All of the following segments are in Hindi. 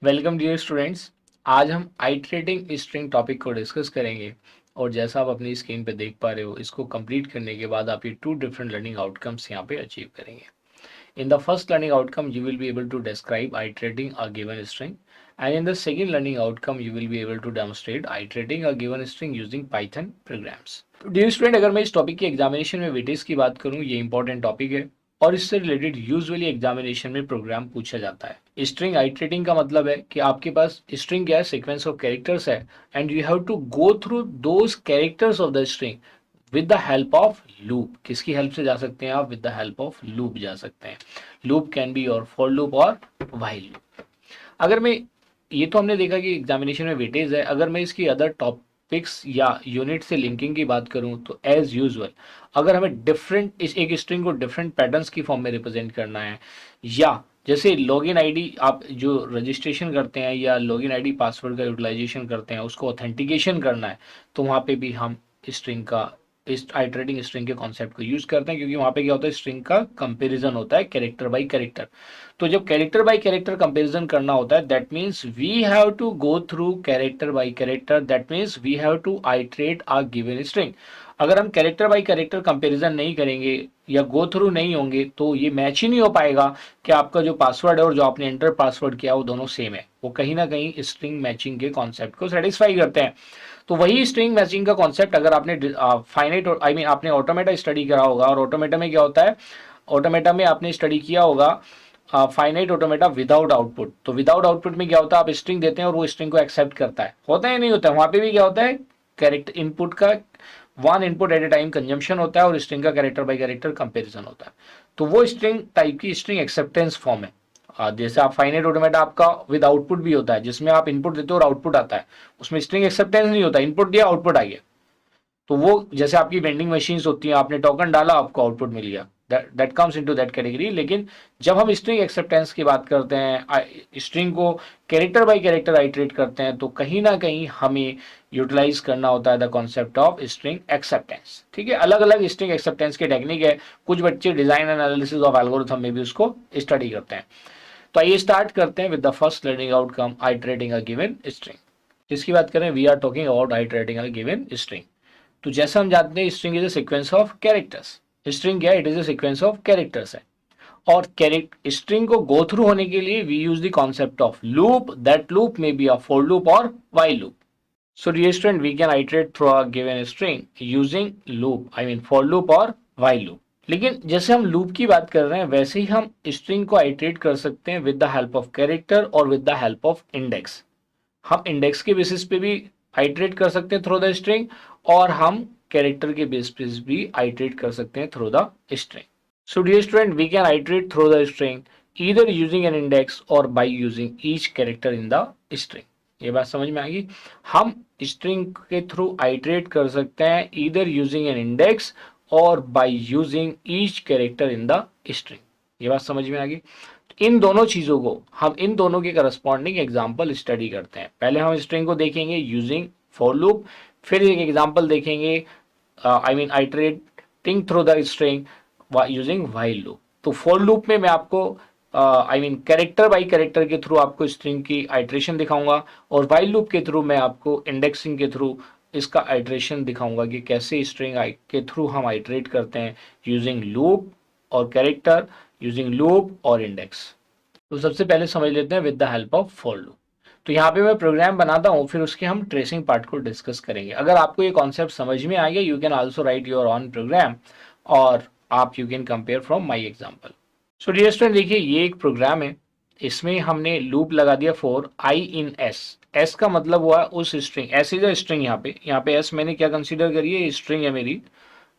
Welcome dear students. आज हम आइटरेटिंग स्ट्रिंग टॉपिक को डिस्कस करेंगे और जैसा आप अपनी स्क्रीन पे देख पा रहे हो, इसको कंप्लीट करने के बाद आप ये टू डिफरेंट लर्निंग आउटकम्स यहाँ पे अचीव करेंगे। In the first learning outcome, you will be able to describe iterating a given string, and in the second learning outcome, you will be able to demonstrate iterating a given string using Python programs. तो डियर स्टूडेंट, अगर मैं इस टॉपिक की एग्जामिनेशन में वेटेज की बात करूं, ये इंपॉर्टेंट टॉपिक है और इससे रिलेटेड यूजुअली एग्जामिनेशन में प्रोग्राम पूछा जाता है। स्ट्रिंग आइटरेटिंग का मतलब है कि आपके पास स्ट्रिंग क्या है, सीक्वेंस ऑफ कैरेक्टर्स है, and you have to go through those characters of the string with the help of loop. किसकी हेल्प से जा सकते हैं आप? With the help of loop जा सकते हैं। Loop can be your for loop और व्हाइल लूप। अगर मैं, ये तो हमने देखा कि एग्जामिनेशन में वेटेज है। अगर मैं इसकी अदर टॉपिक्स या यूनिट से लिंकिंग की बात करूं तो एज यूजुअल, अगर हमें डिफरेंट इस एक स्ट्रिंग को डिफरेंट पैटर्न्स की फॉर्म में रिप्रेजेंट करना है, या जैसे लॉगिन आईडी आप जो रजिस्ट्रेशन करते हैं या लॉगिन आईडी पासवर्ड का यूटिलाइजेशन करते हैं, उसको ऑथेंटिकेशन करना है, तो वहाँ पे भी हम स्ट्रिंग का, इस आइटरेटिंग स्ट्रिंग के कॉन्सेप्ट को यूज करते हैं, क्योंकि वहां पे क्या होता है, स्ट्रिंग का कंपैरिजन होता है कैरेक्टर बाय कैरेक्टर। तो जब कैरेक्टर बाय कैरेक्टर कंपैरिजन करना होता है, that means we have to go through character by character, that means we have to iterate a given string. अगर हम कैरेक्टर बाय कैरेक्टर कंपैरिजन नहीं करेंगे या गो थ्रू नहीं होंगे तो ये मैच ही नहीं हो पाएगा कि आपका जो पासवर्ड है और जो आपने एंटर पासवर्ड किया वो दोनों सेम है। वो कहीं ना कहीं स्ट्रिंग मैचिंग के कॉन्सेप्ट को सेटिस्फाई करते हैं। तो वही स्ट्रिंग मैचिंग का कॉन्सेप्ट अगर आपने फाइनाइट, आई मीन आपने ऑटोमेटा स्टडी करा होगा, और ऑटोमेटा में क्या होता है, ऑटोमेटा में आपने स्टडी किया होगा फाइनाइट ऑटोमेटा विदाउट आउटपुट। तो विदाउट आउटपुट में क्या होता है, आप स्ट्रिंग देते हैं और वो स्ट्रिंग को एक्सेप्ट करता है, होता है नहीं होता है? वहां पे भी क्या होता है, कैरेक्टर इनपुट का one input at a time consumption होता है और स्ट्रिंग का कैरेक्टर बाय कैरेक्टर कंपैरिजन होता है। तो वो स्ट्रिंग टाइप की स्ट्रिंग एक्सेप्टेंस फॉर्म है। जैसे आप फाइनाइट ऑटोमेटा आपका विद आउटपुट भी होता है, जिसमें आप इनपुट देते हो और आउटपुट आता है, उसमें स्ट्रिंग एक्सेप्टेंस नहीं होता, इनपुट दिया आउटपुट आ गया। तो वो जैसे आपकी वेंडिंग मशीन्स होती हैं, आपने टोकन डाला आपको आउटपुट मिल गया, that comes into that category. लेकिन जब हम स्ट्रिंग एक्सेप्टेंस की बात करते हैं, स्ट्रिंग को कैरेक्टर बाय कैरेक्टर आइटरेट करते हैं, तो कहीं ना कहीं हमें यूटिलाइज करना होता है the concept of string acceptance. ठीक है, अलग अलग स्ट्रिंग एक्सेप्टेंस के टेक्निक है, कुछ बच्चे डिजाइन एनालिसिस ऑफ एल्गोरिथम में भी उसको स्टडी करते हैं। तो आइए स्टार्ट करते हैं with the first learning outcome, iterating a given string. इसकी बात करें, we are talking about iterating a given string. तो जैसा हम जानते हैं, string is a sequence of characters. String क्या है? It is a sequence of characters है। और कैरेक्टर स्ट्रिंग को गो थ्रू होने के लिए we use the concept of loop, that loop may be a for loop और while loop. So dear student, we can iterate through a given string using loop, I mean for loop और व्हाइल लूप। लेकिन जैसे हम लूप की बात कर रहे हैं, वैसे ही हम स्ट्रिंग को आइटरेट कर सकते हैं with the help of character और with the help of index. हम इंडेक्स के बेसिस पे भी आइटरेट कर सकते हैं थ्रू द स्ट्रिंग, और हम कैरेक्टर के बेस पे भी आइटरेट कर सकते हैं through the string. So dear student, we can iterate through the string either using an index or by using each character in the string। ये बात समझ में आ गई? हम स्ट्रिंग के थ्रू आइटरेट कर सकते हैं either using an index or by using each character in the string। ये बात समझ में आ गई? इन दोनों चीजों को, हम इन दोनों के करस्पॉन्डिंग एग्जाम्पल स्टडी करते हैं। पहले हम स्ट्रिंग को देखेंगे यूजिंग फॉर लूप, फिर एक एग्जाम्पल देखेंगे, I mean iterating through the string using while loop. तो फॉर लूप में मैं आपको I mean character by character के थ्रू आपको स्ट्रिंग की आइटरेशन दिखाऊंगा, और व्हाइल लूप के थ्रू मैं आपको इंडेक्सिंग के थ्रू इसका आइटरेशन दिखाऊंगा कि कैसे स्ट्रिंग के थ्रू हम आइटरेट करते हैं यूजिंग लूप और कैरेक्टर, यूजिंग लूप और इंडेक्स। तो सबसे पहले समझ लेते हैं with the help of for loop. तो यहाँ पे मैं प्रोग्राम बनाता हूँ, फिर उसके हम ट्रेसिंग पार्ट को डिस्कस करेंगे। अगर आपको ये कॉन्सेप्ट समझ में आ गया, you can also write your own program, और आप you can compare from my example. So dear student, देखिए ये एक प्रोग्राम है, इसमें हमने लूप लगा दिया for I in S. S का मतलब हुआ उस string, S is a string. यहाँ पे एस मैंने क्या कंसीडर करी है, स्ट्रिंग है मेरी,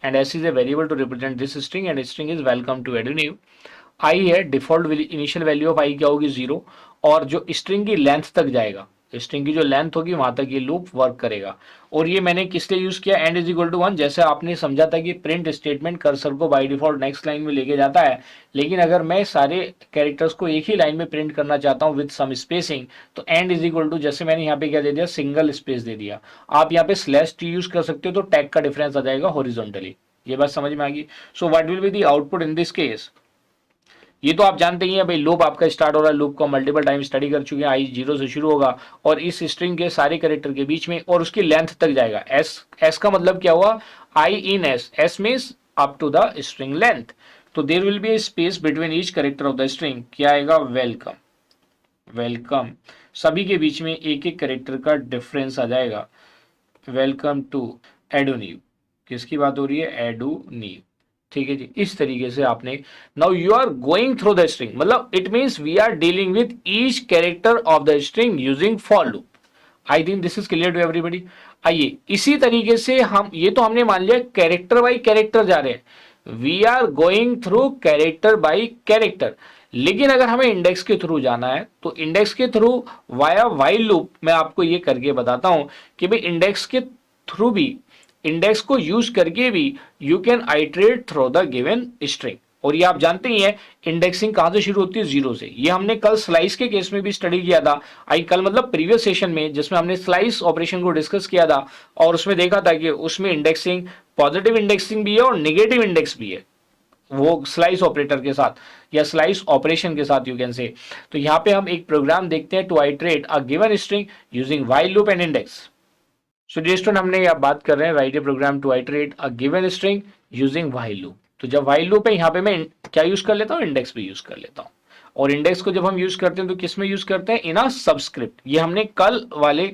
and S is a variable to represent this string, and string is welcome to Edunew. I है default initial value of I क्या होगी, 0, और जो स्ट्रिंग की लेंथ तक जाएगा, स्ट्रिंग की जो लेंथ होगी वहां तक ये लूप वर्क करेगा। और ये मैंने किस लिए यूज किया, एंड इज इक्वल टू 1। जैसे आपने समझा था कि प्रिंट स्टेटमेंट कर्सर को बाय डिफॉल्ट नेक्स्ट लाइन में लेके जाता है, लेकिन अगर मैं सारे कैरेक्टर्स को एक ही लाइन में प्रिंट करना चाहता हूं विद सम स्पेसिंग, तो एंड इज इक्वल टू, जैसे मैंने यहाँ पे क्या दे दिया, सिंगल स्पेस दे दिया। आप यहाँ पे स्लैश टी यूज कर सकते हो, तो टैग का डिफरेंस आ जाएगा हॉरिजॉन्टली। ये बात समझ में आ गई? So what will be the output in this case, ये तो आप जानते ही हैं भाई, लूप आपका स्टार्ट हो रहा है, लूप को मल्टीपल टाइम स्टडी कर चुके हैं, आई 0 से शुरू होगा और इस स्ट्रिंग के सारे कैरेक्टर के बीच में और उसकी लेंथ तक जाएगा। एस, एस का मतलब क्या हुआ, I in S, S means up to the string length. तो there will be a space between each character of the string, क्या आएगा, वेलकम, वेलकम, सभी के बीच में एक एक कैरेक्टर का डिफरेंस आ जाएगा। वेलकम टू एडोनीव, किसकी बात हो रही है, एडोनीव, ठीक है जी। इस तरीके से आपने, now you are going through the string, मतलब it means we are dealing with each character of the string using for loop. I think this is clear to everybody. आइए इसी तरीके से हम, ये तो हमने मान लिया कैरेक्टर बाई कैरेक्टर जा रहे हैं, we are going through character by character. लेकिन अगर हमें इंडेक्स के थ्रू जाना है तो इंडेक्स के थ्रू वाया वाइल लूप मैं आपको ये करके बताता हूं कि भाई इंडेक्स के थ्रू भी, इंडेक्स को यूज करके भी you can iterate through the given string. और ये आप जानते ही हैं इंडेक्सिंग कहां से शुरू होती है, जीरो से। ये हमने कल स्लाइस के केस में भी स्टडी किया था। आई कल मतलब प्रीवियस सेशन में, जिसमें हमने स्लाइस ऑपरेशन को डिस्कस किया था और उसमें देखा था कि उसमें इंडेक्सिंग, पॉजिटिव इंडेक्सिंग भी है और नेगेटिव इंडेक्स भी है, वो स्लाइस ऑपरेटर के साथ या स्लाइस ऑपरेशन के साथ यू कैन से। तो यहां पे हम एक प्रोग्राम देखते हैं to iterate a given string using while loop and index. So dear student, हमने यहाँ बात कर रहे हैं write a program to iterate a given string using while loop. तो जब व्हाइल लूप है यहाँ पे मैं क्या यूज कर लेता हूँ, इंडेक्स भी यूज कर लेता हूँ। और इंडेक्स को जब हम यूज करते हैं तो किस में यूज करते हैं, इन अ सबस्क्रिप्ट। ये हमने कल वाले,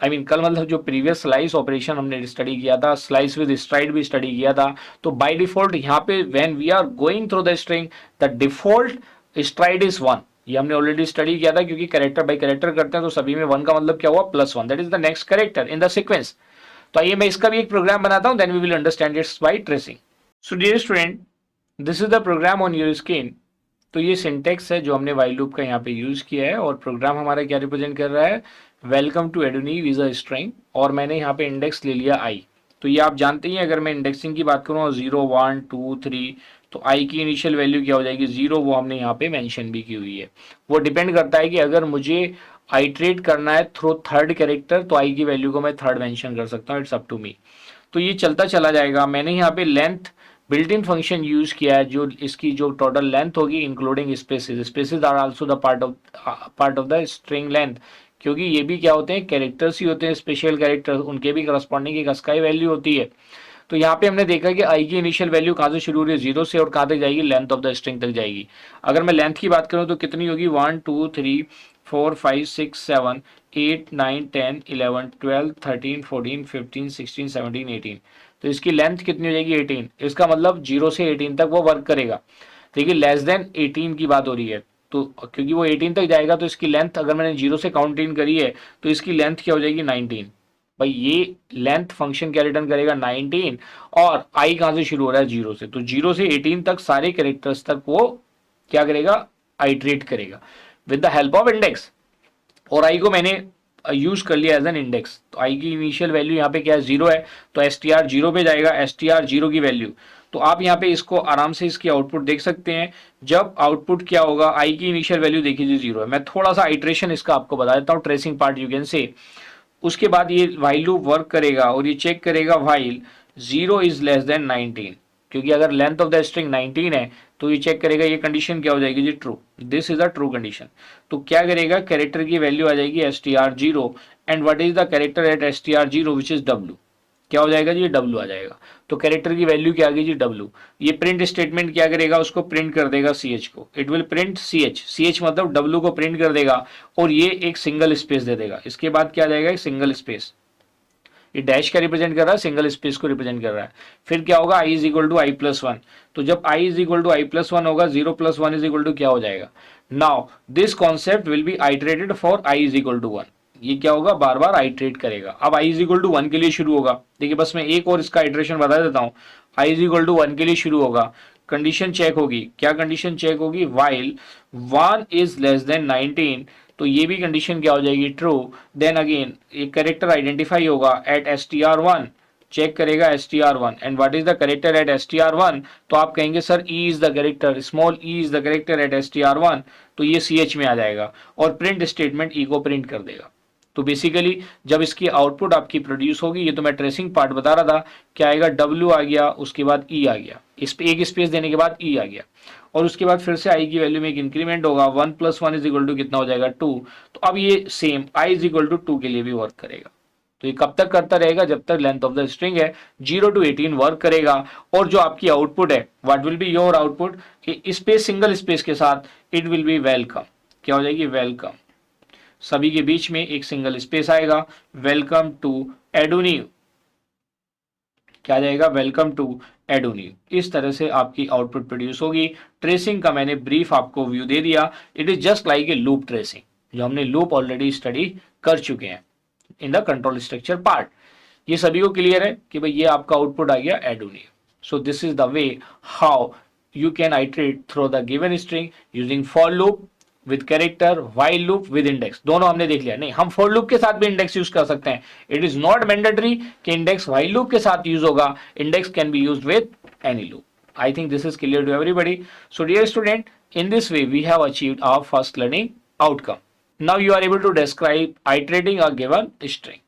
आई मीन कल मतलब जो प्रीवियस स्लाइस ऑपरेशन हमने स्टडी किया था, स्लाइस विद स्ट्राइड भी स्टडी किया था। तो बाय डिफॉल्ट यहाँ पे when we are going through the string the default stride is 1। ये हमने ऑलरेडी स्टडी किया था, क्योंकि कैरेक्टर बाय कैरेक्टर करते हैं तो सभी में 1 का मतलब क्या हुआ, +1, that is the next character in the sequence. तो आइए मैं इसका भी एक प्रोग्राम बनाता हूं, then we will understand its by tracing. So dear student, this is the program on your screen. तो ये सिंटेक्स है जो हमने व्हाइल लूप का यहाँ पे यूज किया है और प्रोग्राम हमारा क्या रिप्रेजेंट कर रहा है, welcome to Edunew is a string, और मैंने यहाँ पे इंडेक्स ले लिया आई। तो ये आप जानते ही हैं, अगर मैं इंडेक्सिंग की बात करूँ 0 1 2 3, तो आई की इनिशियल वैल्यू क्या हो जाएगी, 0, वो हमने यहाँ पे मेंशन भी की हुई है। वो डिपेंड करता है कि अगर मुझे आइट्रेट करना है थ्रू थर्ड कैरेक्टर तो आई की वैल्यू को मैं थर्ड मेंशन कर सकता हूँ, इट्स अप टू मी। तो ये चलता चला जाएगा। मैंने यहाँ पे length built in function use किया है, जो इसकी जो टोटल लेंथ होगी including spaces, spaces are also the part of the string length, क्योंकि ये भी क्या होते हैं, कैरेक्टर्स ही होते हैं, स्पेशल कैरेक्टर्स, उनके भी करस्पॉन्डिंग एक स्काई वैल्यू होती है। तो यहाँ पे हमने देखा कि आई की इनिशियल वैल्यू कहाँ से शुरू हो रही है, 0 से, और कहाँ तक जाएगी, लेंथ ऑफ द स्ट्रिंग तक जाएगी। अगर मैं लेंथ की बात करूँ तो कितनी होगी, 1 2 3 4 5 6 7 8 9 10 11 12 13 14 15 16 17 18। तो इसकी लेंथ कितनी हो जाएगी, 18। इसका मतलब 0 से 18 तक वो वर्क करेगा। देखिए लेस देन 18 की बात हो रही है, तो क्योंकि वो 18 तक जाएगा तो इसकी लेंथ, अगर मैंने 0 से काउंट इन करी है तो इसकी लेंथ क्या हो जाएगी, 19। भाई ये लेंथ फंक्शन क्या रिटर्न करेगा, 19। और आई कहां से शुरू हो रहा है, 0 से, तो 0 से 18 तक सारे कैरेक्टर्स तक वो क्या करेगा, आइट्रेट करेगा with the help of index. और आई को मैंने यूज कर लिया एज एन इंडेक्स। तो आई की इनिशियल वैल्यू यहाँ पे क्या है, 0 है, तो एस टी आर 0 पे जाएगा, एस टी आर 0 की वैल्यू। तो आप यहाँ पे इसको आराम से इसकी आउटपुट देख सकते हैं। जब आउटपुट क्या होगा, आई की इनिशियल वैल्यू देखिए 0 है। मैं थोड़ा सा आइट्रेशन इसका आपको बता देता हूँ, tracing part you can say. उसके बाद ये व्हाइल लूप वर्क करेगा और ये चेक करेगा व्हाइल 0 इज लेस देन 19, क्योंकि अगर लेंथ ऑफ द स्ट्रिंग 19 है तो ये चेक करेगा ये कंडीशन क्या हो जाएगी जी, true, this is a true condition. तो क्या करेगा, कैरेक्टर की वैल्यू आ जाएगी str0, and what is the character at str0 which is w, क्या हो जाएगा जी, w आ जाएगा। तो कैरेक्टर की वैल्यू क्या आ गई जी, w। ये प्रिंट स्टेटमेंट क्या करेगा, उसको प्रिंट कर देगा ch को, इट विल प्रिंट ch मतलब w को प्रिंट कर देगा और ये एक सिंगल स्पेस दे देगा। इसके बाद क्या आ जाएगा, एक सिंगल स्पेस, ये डैश का रिप्रेजेंट कर रहा है, सिंगल स्पेस को रिप्रेजेंट कर रहा है। फिर क्या होगा, i is equal to i+1। तो जब i is equal to i+1 होगा, 0 + 1 इज इक्वल टू क्या हो जाएगा। Now this concept will be iterated for i is equal to 1। ये क्या होगा, बार बार आइट्रेट करेगा। अब i इज इक्वल टू 1 के लिए शुरू होगा। देखिए बस मैं एक और इसका आइट्रेशन बता देता हूँ। i इज इक्वल टू 1 के लिए शुरू होगा, कंडीशन चेक होगी। क्या कंडीशन चेक होगी, वाइल 1 इज लेस देन 19, तो ये भी कंडीशन क्या हो जाएगी, ट्रू। देन अगेन एक कैरेक्टर आइडेंटिफाई होगा एट str1, चेक करेगा str1, and what is the character eight str1। तो आप कहेंगे sir e is the character, small e is the character eight str1, तो ये ch में आ जाएगा और प्रिंट स्टेटमेंट e को प्रिंट कर देगा। तो बेसिकली जब इसकी आउटपुट आपकी प्रोड्यूस होगी, ये तो मैं ट्रेसिंग पार्ट बता रहा था, क्या आएगा, W आ गया, उसके बाद E आ गया, इस पे एक स्पेस देने के बाद E आ गया, और उसके बाद फिर से I की वैल्यू में एक इंक्रीमेंट होगा, 1 + 1 इज इक्वल टू कितना हो जाएगा, 2। तो अब ये same I is equal to 2 के लिए भी वर्क करेगा। तो ये कब तक करता रहेगा, जब तक लेंथ ऑफ द स्ट्रिंग है 0 to 18 वर्क करेगा। और जो आपकी आउटपुट है, what will be your output, space single space के साथ इट विल बी वेलकम, क्या हो जाएगी, वेलकम, सभी के बीच में एक सिंगल स्पेस आएगा, वेलकम टू एडोनियो, क्या जाएगा, वेलकम टू एडोनियो। इस तरह से आपकी आउटपुट प्रोड्यूस होगी। ट्रेसिंग का मैंने ब्रीफ आपको व्यू दे दिया। It is just like a loop tracing, जो हमने लूप ऑलरेडी स्टडी कर चुके हैं in the control structure part. ये सभी को क्लियर है कि भाई ये आपका आउटपुट आ गया Edunew. So this is the way how you can iterate through the given string using for loop with character, while loop with index। दोनों हमने देख लिया। नहीं, हम for loop के साथ भी index यूज कर सकते हैं। It is not mandatory कि index while loop के साथ यूज होगा। Index can be used with any loop। I think this is clear to everybody। So dear student, in this way we have achieved our first learning outcome। Now you are able to describe iterating a given string।